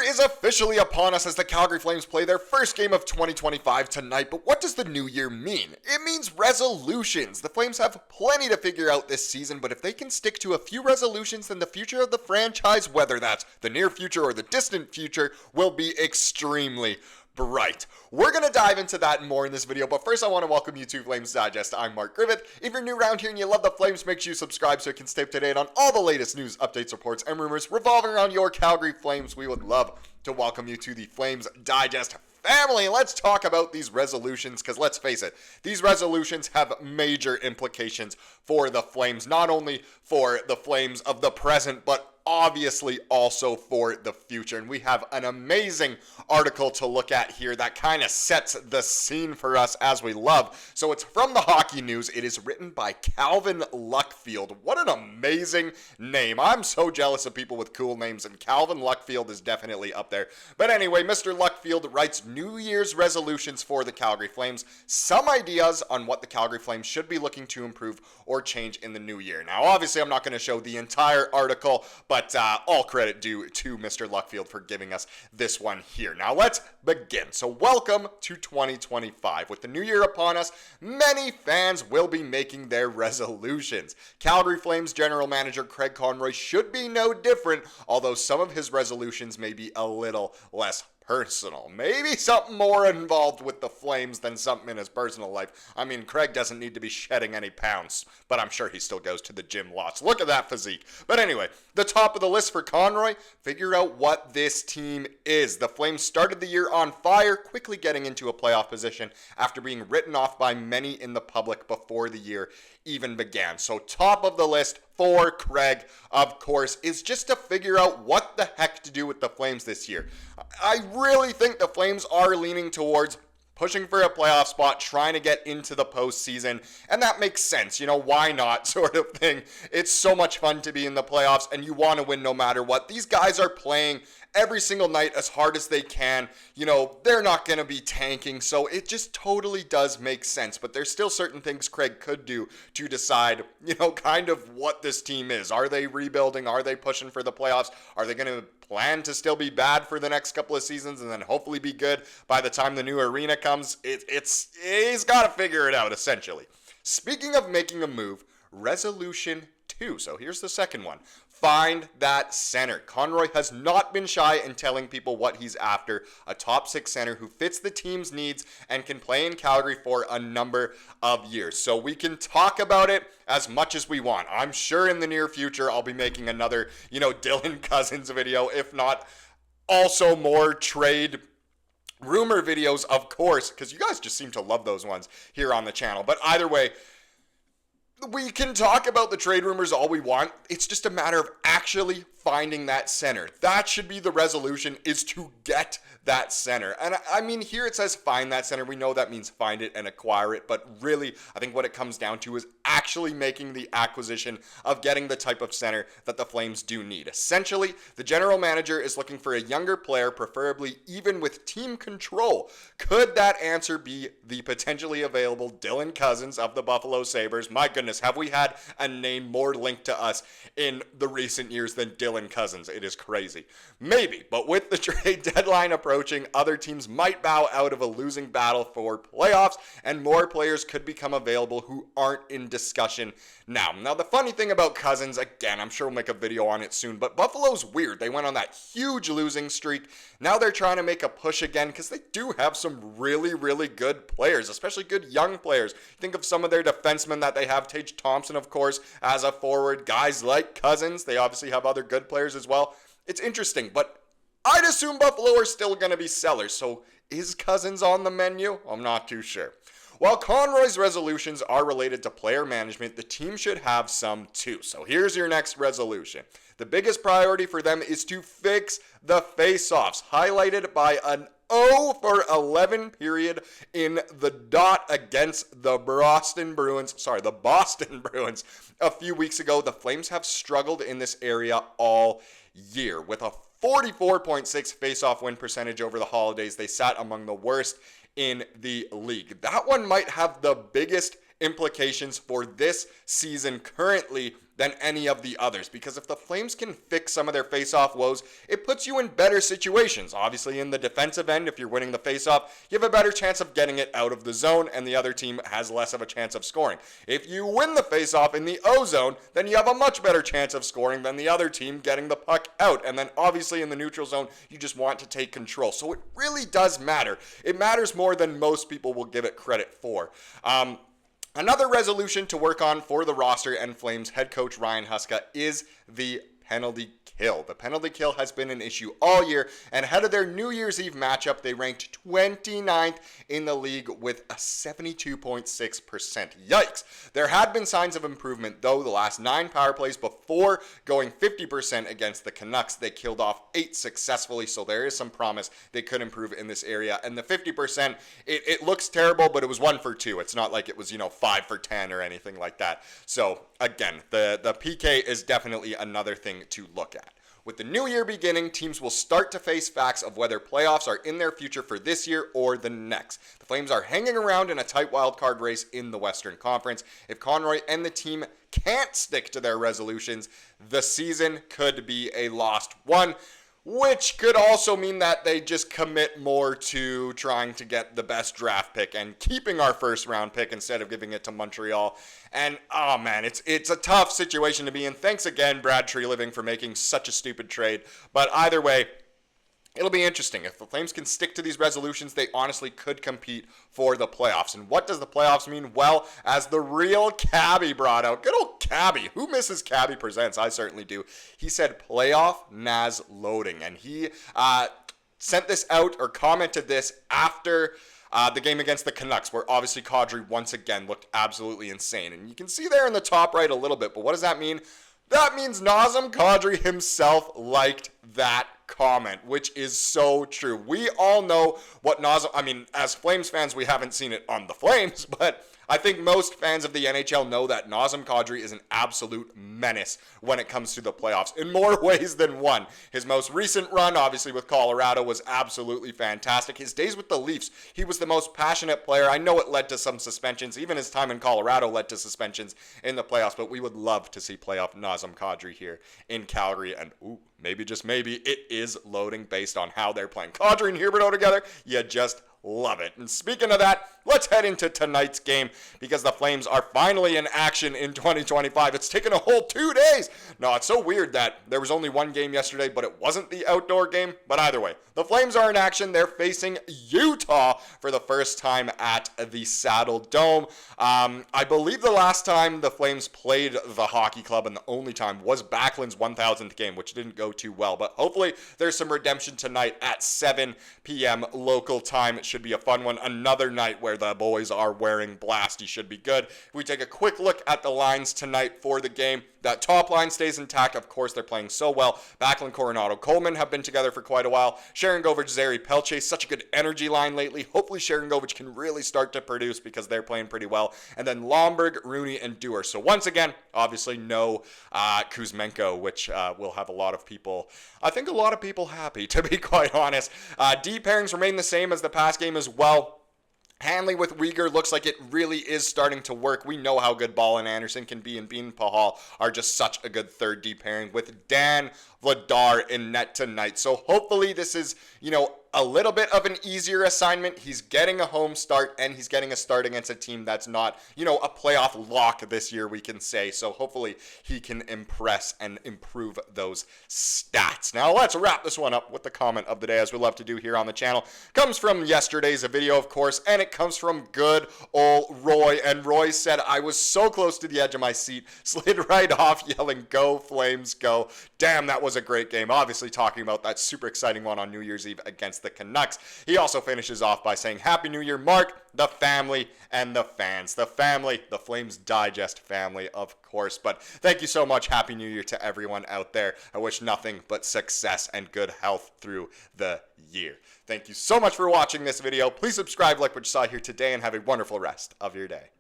is officially upon us as the Calgary Flames play their first game of 2025 tonight, but what does the new year mean? It means resolutions. The Flames have plenty to figure out this season, but if they can stick to a few resolutions, then the future of the franchise, whether that's the near future or the distant future, will be extremely bright. We're going to dive into that more in this video, but first I want to welcome you to Flames Digest. I'm Mark Griffith. If you're new around here and you love the Flames, make sure you subscribe so you can stay up to date on all the latest news, updates, reports, and rumors revolving around your Calgary Flames. We would love to welcome you to the Flames Digest family. Let's talk about these resolutions, because let's face it, these resolutions have major implications for the Flames, not only for the Flames of the present, but obviously also for the future. And we have an amazing article to look at here that kind of sets the scene for us as we love. So it's from the Hockey News. It is written by Calvin Luckfield. What an amazing name. I'm so jealous of people with cool names, and Calvin Luckfield is definitely up there. But anyway, Mr. Luckfield writes New Year's resolutions for the Calgary Flames, some ideas on what the Calgary Flames should be looking to improve or change in the new year. Now, obviously, I'm not going to show the entire article, but all credit due to Mr. Luckfield for giving us this one here. Now let's begin. So welcome to 2025. With the new year upon us, many fans will be making their resolutions. Calgary Flames general manager Craig Conroy should be no different, although some of his resolutions may be a little less personal. Maybe something more involved with the Flames than something in his personal life. I mean, Craig doesn't need to be shedding any pounds, but I'm sure he still goes to the gym lots. Look at that physique. But anyway, the top of the list for Conroy, figure out what this team is. The Flames started the year on fire, quickly getting into a playoff position after being written off by many in the public before the year even began. So top of the list for Craig, of course, is just to figure out what the heck to do with the Flames this year. I really think the Flames are leaning towards pushing for a playoff spot, trying to get into the postseason, and that makes sense. You know, why not sort of thing. It's so much fun to be in the playoffs, and you want to win no matter what. These guys are playing every single night as hard as they can. You know, they're not going to be tanking, so it just totally does make sense. But there's still certain things Craig could do to decide, you know, kind of what this team is. Are they rebuilding? Are they pushing for the playoffs? Are they going to plan to still be bad for the next couple of seasons and then hopefully be good by the time the new arena comes? He's got to figure it out, essentially. Speaking of making a move, resolution 2. So here's the second one. Find that center. Conroy has not been shy in telling people what he's after. A top 6 center who fits the team's needs and can play in Calgary for a number of years. So we can talk about it as much as we want. I'm sure in the near future I'll be making another, Dylan Cousins video, if not also more trade rumor videos, of course, because you guys just seem to love those ones here on the channel. But either way, we can talk about the trade rumors all we want. It's just a matter of actually finding that center. That should be the resolution, is to get that center. And I mean, here it says find that center. We know that means find it and acquire it. But really, I think what it comes down to is actually making the acquisition of getting the type of center that the Flames do need. Essentially, the general manager is looking for a younger player, preferably even with team control. Could that answer be the potentially available Dylan Cousins of the Buffalo Sabres? My goodness, have we had a name more linked to us in the recent years than Dylan Cousins? It is crazy. Maybe, but with the trade deadline approaching, other teams might bow out of a losing battle for playoffs, and more players could become available who aren't in discussion now. Now, the funny thing about Cousins, again, I'm sure we'll make a video on it soon, but Buffalo's weird. They went on that huge losing streak. Now they're trying to make a push again because they do have some really, really good players, especially good young players. Think of some of their defensemen that they have. Tage Thompson, of course, as a forward. Guys like Cousins. They obviously have other good players as well. It's interesting, but I'd assume Buffalo are still going to be sellers. So is Cousins on the menu? I'm not too sure. While Conroy's resolutions are related to player management, the team should have some too. So here's your next resolution. The biggest priority for them is to fix the face-offs, highlighted by an 0 for 11 period in the dot against the Boston Bruins a few weeks ago. The Flames have struggled in this area all year. With a 44.6 face-off win percentage over the holidays, they sat among the worst in the league. That one might have the biggest implications for this season currently than any of the others, because if the Flames can fix some of their face-off woes, it puts you in better situations. Obviously, in the defensive end, if you're winning the face-off, you have a better chance of getting it out of the zone, and the other team has less of a chance of scoring. If you win the face-off in the O zone, then you have a much better chance of scoring than the other team getting the puck out. And then obviously in the neutral zone, you just want to take control. So it really does matter. It matters more than most people will give it credit for. Another resolution to work on for the roster and Flames head coach Ryan Huska is the penalty kill. The penalty kill has been an issue all year, and ahead of their New Year's Eve matchup, they ranked 29th in the league with a 72.6%. Yikes. There had been signs of improvement, though. The last 9 power plays before going 50% against the Canucks, they killed off 8 successfully, so there is some promise they could improve in this area. And the 50%, it looks terrible, but it was 1 for 2. It's not like it was, 5 for 10 or anything like that. So again, the PK is definitely another thing to look at. With the new year beginning, teams will start to face facts of whether playoffs are in their future for this year or the next. The Flames are hanging around in a tight wildcard race in the Western Conference. If Conroy and the team can't stick to their resolutions, the season could be a lost one, which could also mean that they just commit more to trying to get the best draft pick and keeping our first round pick instead of giving it to Montreal. And, oh man, it's a tough situation to be in. Thanks again, Brad Treliving, for making such a stupid trade. But either way, it'll be interesting. If the Flames can stick to these resolutions, they honestly could compete for the playoffs. And what does the playoffs mean? Well, as the real Cabby brought out, good old Cabby. Who misses Cabby Presents? I certainly do. He said playoff Naz loading. And he sent this out or commented this after the game against the Canucks, where obviously Kadri once again looked absolutely insane. And you can see there in the top right a little bit, but what does that mean? That means Nazem Kadri himself liked that comment, which is so true. We all know what Nazem, as Flames fans, we haven't seen it on the Flames, but I think most fans of the NHL know that Nazem Kadri is an absolute menace when it comes to the playoffs in more ways than one. His most recent run, obviously with Colorado, was absolutely fantastic. His days with the Leafs, he was the most passionate player. I know it led to some suspensions. Even his time in Colorado led to suspensions in the playoffs, but we would love to see playoff Nazem Kadri here in Calgary. And maybe, just maybe, it is loading based on how they're playing. Kadri and Huberdeau together, you just love it. And speaking of that, let's head into tonight's game, because the Flames are finally in action in 2025. It's taken a whole 2 days. No, it's so weird that there was only one game yesterday, but it wasn't the outdoor game. But either way, the Flames are in action. They're facing Utah for the first time at the Saddle Dome. I believe the last time the Flames played the hockey club, and the only time, was Backlund's 1000th game, which didn't go too well. But hopefully there's some redemption tonight at 7 p.m. local time. It should be a fun one. Another night where the boys are wearing blasty should be good. If we take a quick look at the lines tonight for the game, that top line stays intact. Of course, they're playing so well. Backlund, Coronado, Coleman have been together for quite a while. Sharangovich, Zary, Pelche, such a good energy line lately. Hopefully Sharangovich can really start to produce, because they're playing pretty well. And then Lomberg, Rooney, and Dewar. So once again, obviously no Kuzmenko, which will have a lot of people, I think a lot of people happy, to be quite honest. D pairings remain the same as the past game as well. Hanley with Weegar looks like it really is starting to work. We know how good Ball and Andersson can be, and Bean Pahal are just such a good third D pairing with Dan Vladar in net tonight. So hopefully this is, a little bit of an easier assignment. He's getting a home start, and he's getting a start against a team that's not, a playoff lock this year, we can say. So hopefully he can impress and improve those stats. Now let's wrap this one up with the comment of the day, as we love to do here on the channel. Comes from yesterday's video, of course, and it comes from good old Roy. And Roy said, "I was so close to the edge of my seat, slid right off yelling, 'Go Flames, go.'" Damn, that was a great game. Obviously talking about that super exciting one on New Year's Eve against the Canucks. He also finishes off by saying, "Happy New Year, Mark, the family, and the fans." The family, the Flames Digest family, of course. But thank you so much. Happy New Year to everyone out there. I wish nothing but success and good health through the year. Thank you so much for watching this video. Please subscribe, like what you saw here today, and have a wonderful rest of your day.